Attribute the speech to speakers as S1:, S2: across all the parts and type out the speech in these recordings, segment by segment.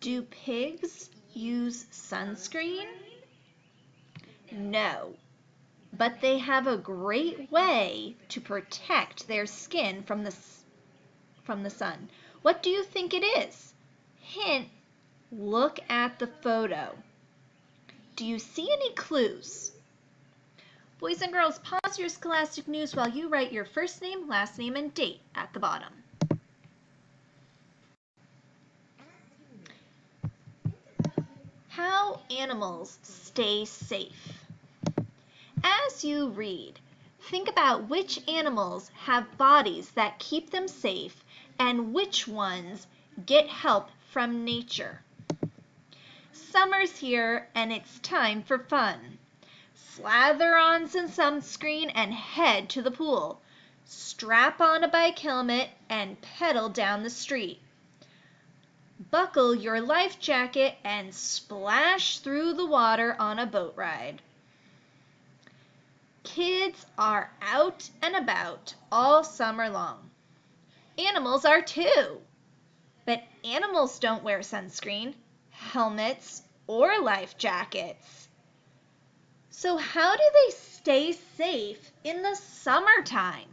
S1: Do pigs use sunscreen? No, but they have a great way to protect their skin from the sun. What do you think it is? Hint, look at the photo. Do you see any clues? Boys and girls, pause your scholastic news while you write your first name, last name, and date at the bottom. How animals stay safe. As you read, think about which animals have bodies that keep them safe and which ones get help from nature. Summer's here and it's time for fun. Slather on some sunscreen and head to the pool. Strap on a bike helmet and pedal down the street. Buckle your life jacket and splash through the water on a boat ride. Kids are out and about all summer long. Animals are too. But animals don't wear sunscreen, helmets, or life jackets. So how do they stay safe in the summertime?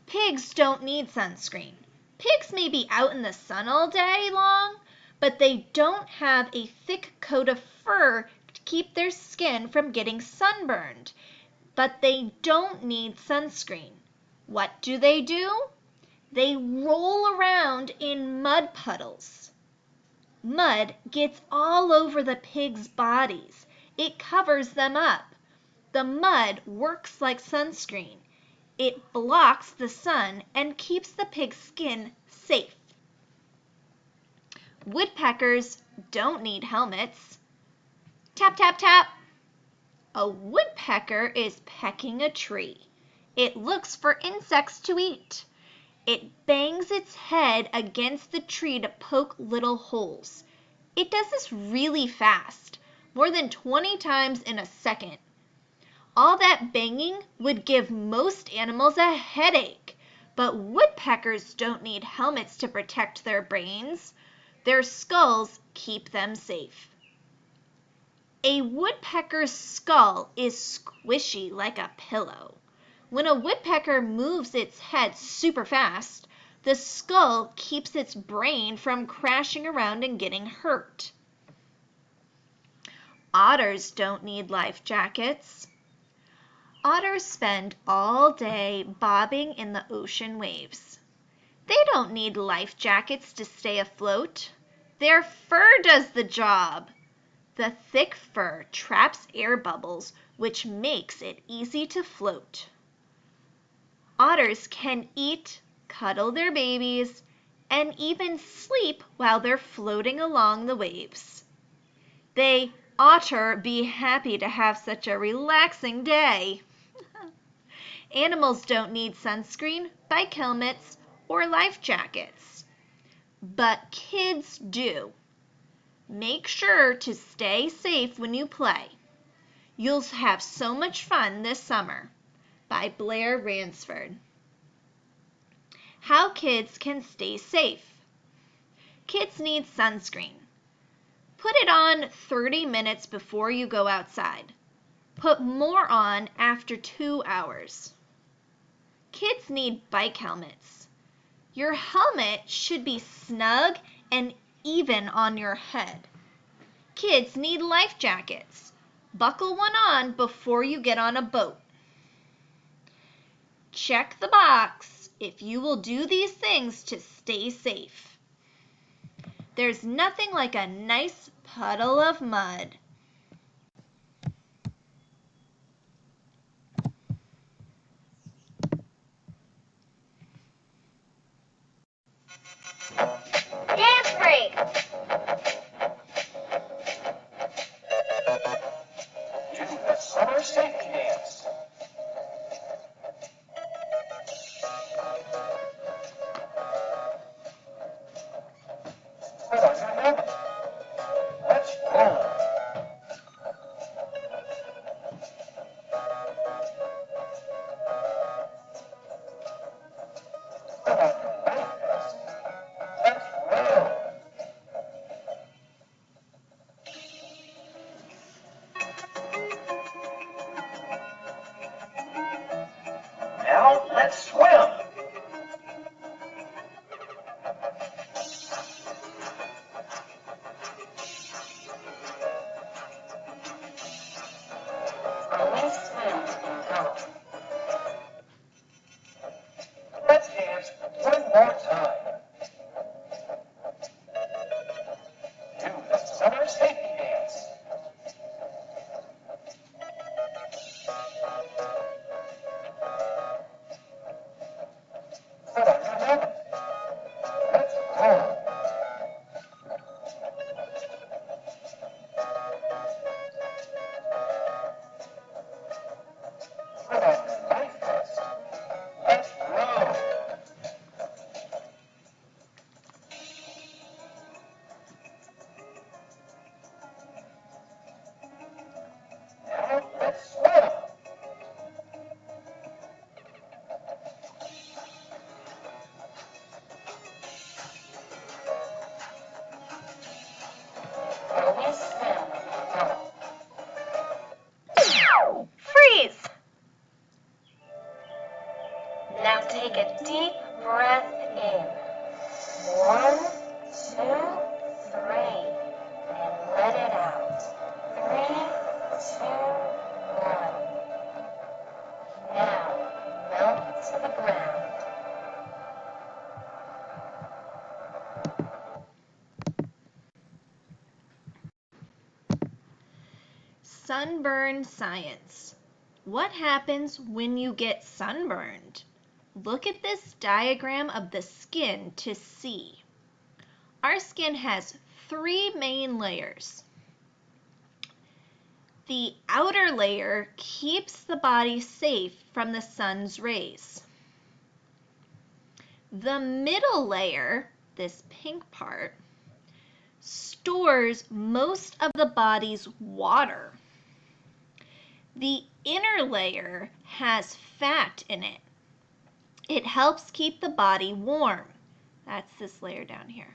S1: Pigs don't need sunscreen. Pigs may be out in the sun all day long, but they don't have a thick coat of fur to keep their skin from getting sunburned. But they don't need sunscreen. What do? They roll around in mud puddles. Mud gets all over the pigs' bodies. It covers them up. The mud works like sunscreen. It blocks the sun and keeps the pig's skin safe. Woodpeckers don't need helmets. Tap, tap, tap. A woodpecker is pecking a tree. It looks for insects to eat. It bangs its head against the tree to poke little holes. It does this really fast, more than 20 times in a second. All that banging would give most animals a headache, but woodpeckers don't need helmets to protect their brains. Their skulls keep them safe. A woodpecker's skull is squishy like a pillow. When a woodpecker moves its head super fast, the skull keeps its brain from crashing around and getting hurt. Otters don't need life jackets. Otters spend all day bobbing in the ocean waves. They don't need life jackets to stay afloat. Their fur does the job. The thick fur traps air bubbles, which makes it easy to float. Otters can eat, cuddle their babies, and even sleep while they're floating along the waves. They oughter be happy to have such a relaxing day. Animals don't need sunscreen, bike helmets, or life jackets. But kids do. Make sure to stay safe when you play. You'll have so much fun this summer. By Blair Ransford. How kids can stay safe. Kids need sunscreen. Put it on 30 minutes before you go outside. Put more on after 2 hours. Kids need bike helmets. Your helmet should be snug and even on your head. Kids need life jackets. Buckle one on before you get on a boat. Check the box if you will do these things to stay safe. There's nothing like a nice puddle of mud.
S2: Dance break!
S3: Do the summer safety dance. Put on your helmet. Let's roll.
S1: Sunburn science. What happens when you get sunburned? Look at this diagram of the skin to see. Our skin has three main layers. The outer layer keeps the body safe from the sun's rays. The middle layer, this pink part, stores most of the body's water. The inner layer has fat in it. It helps keep the body warm. That's this layer down here.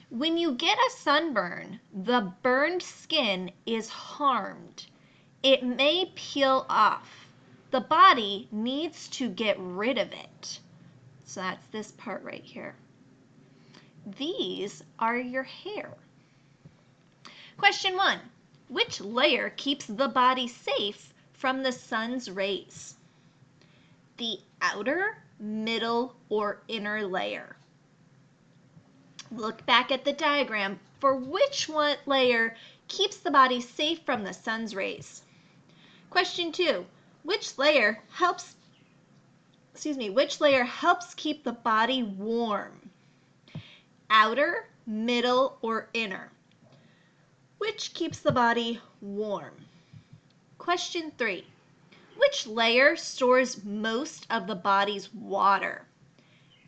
S1: When you get a sunburn, the burned skin is harmed. It may peel off. The body needs to get rid of it. So that's this part right here. These are your hair. Question 1. Which layer keeps the body safe from the sun's rays? The outer, middle, or inner layer? Look back at the diagram for which one layer keeps the body safe from the sun's rays. Question 2. Which layer helps keep the body warm? Outer, middle, or inner? Which keeps the body warm? Question 3. Which layer stores most of the body's water?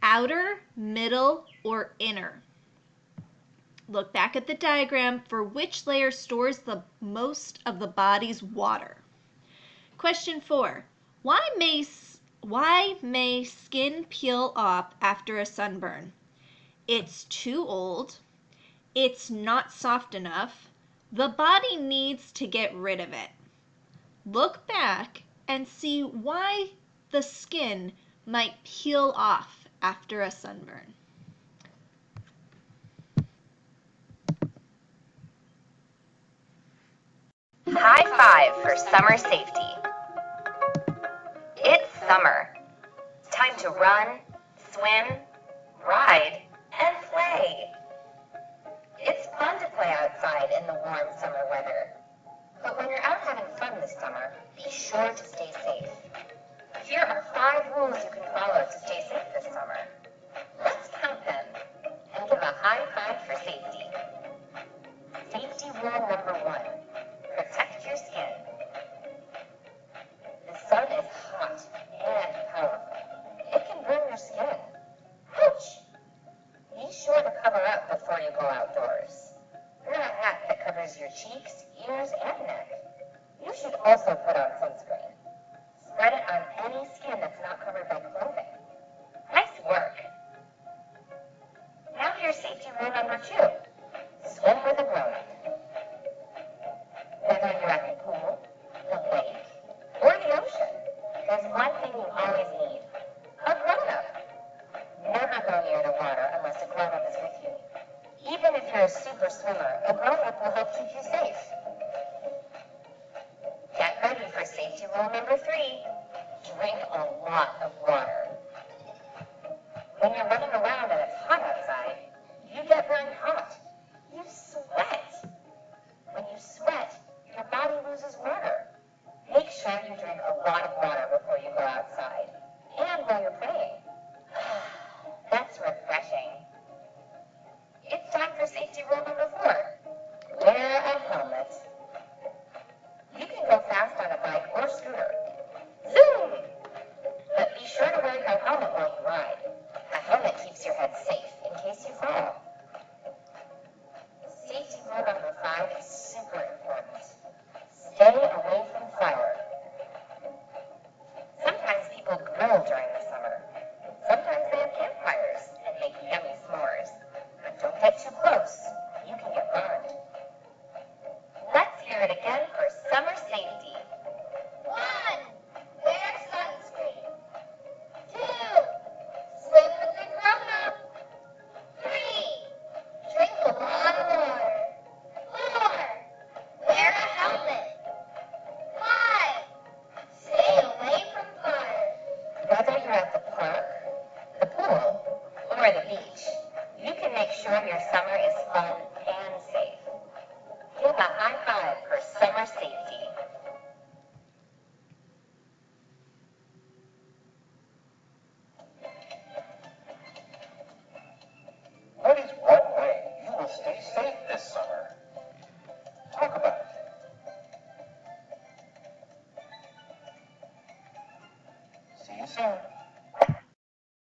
S1: Outer, middle, or inner? Look back at the diagram for which layer stores the most of the body's water. Question 4. Why may skin peel off after a sunburn? It's too old. It's not soft enough. The body needs to get rid of it. Look back and see why the skin might peel off after a sunburn.
S4: High five for summer safety. It's summer. It's time to run, swim, ride, and play. It's fun to play outside in the warm summer weather. But when you're out having fun this summer, be sure to stay safe. Here are 5 rules you can follow to stay safe this summer. Let's count them and give a high five for safety. Safety rule number 1. Protect your skin. The sun is hot and powerful. It can burn your skin. Ouch! Be sure to cover up before you go outdoors. Wear a hat that covers your cheeks, ears, and neck. You should also put on sunscreen. Spread it on any skin that's not covered by clothing. Nice work! Now here's safety rule number 2. Swim with a grown-up. Whether you're at the pool, the lake, or the ocean, there's one thing you always need. A grown-up. Never go near the water unless a grown-up is with you. Even if you're a super swimmer, a grown-up will help keep you safe. Get ready for safety rule number 3. Drink a lot of water. When you're running around and it's hot outside, you get very hot. You sweat. When you sweat, your body loses water. Make sure you drink a lot of water before you go outside and while you're playing. That's refreshing. It's time for safety rule number 4. Wear a helmet. You can go fast on a bike or scooter. Zoom! But be sure to wear your helmet while you ride. A helmet keeps your head safe in case you fall. Safety rule number 5 is super important. Stay away from fire. Sometimes people grill during the summer. Sometimes they have campfires and make yummy s'mores. But don't get too close. You can get burned. Let's hear it again for summer safety.
S2: 1. Wear sunscreen. 2. Swim with a grown-up. 3. Drink a lot of water. 4. Wear a helmet. 5. Stay away from fire.
S4: Whether you're at the park, the pool, or the beach, you can make sure your summer is fun and safe. Give a high five for summer safety.
S3: What is one way you will stay safe this summer? Talk about it. See you soon.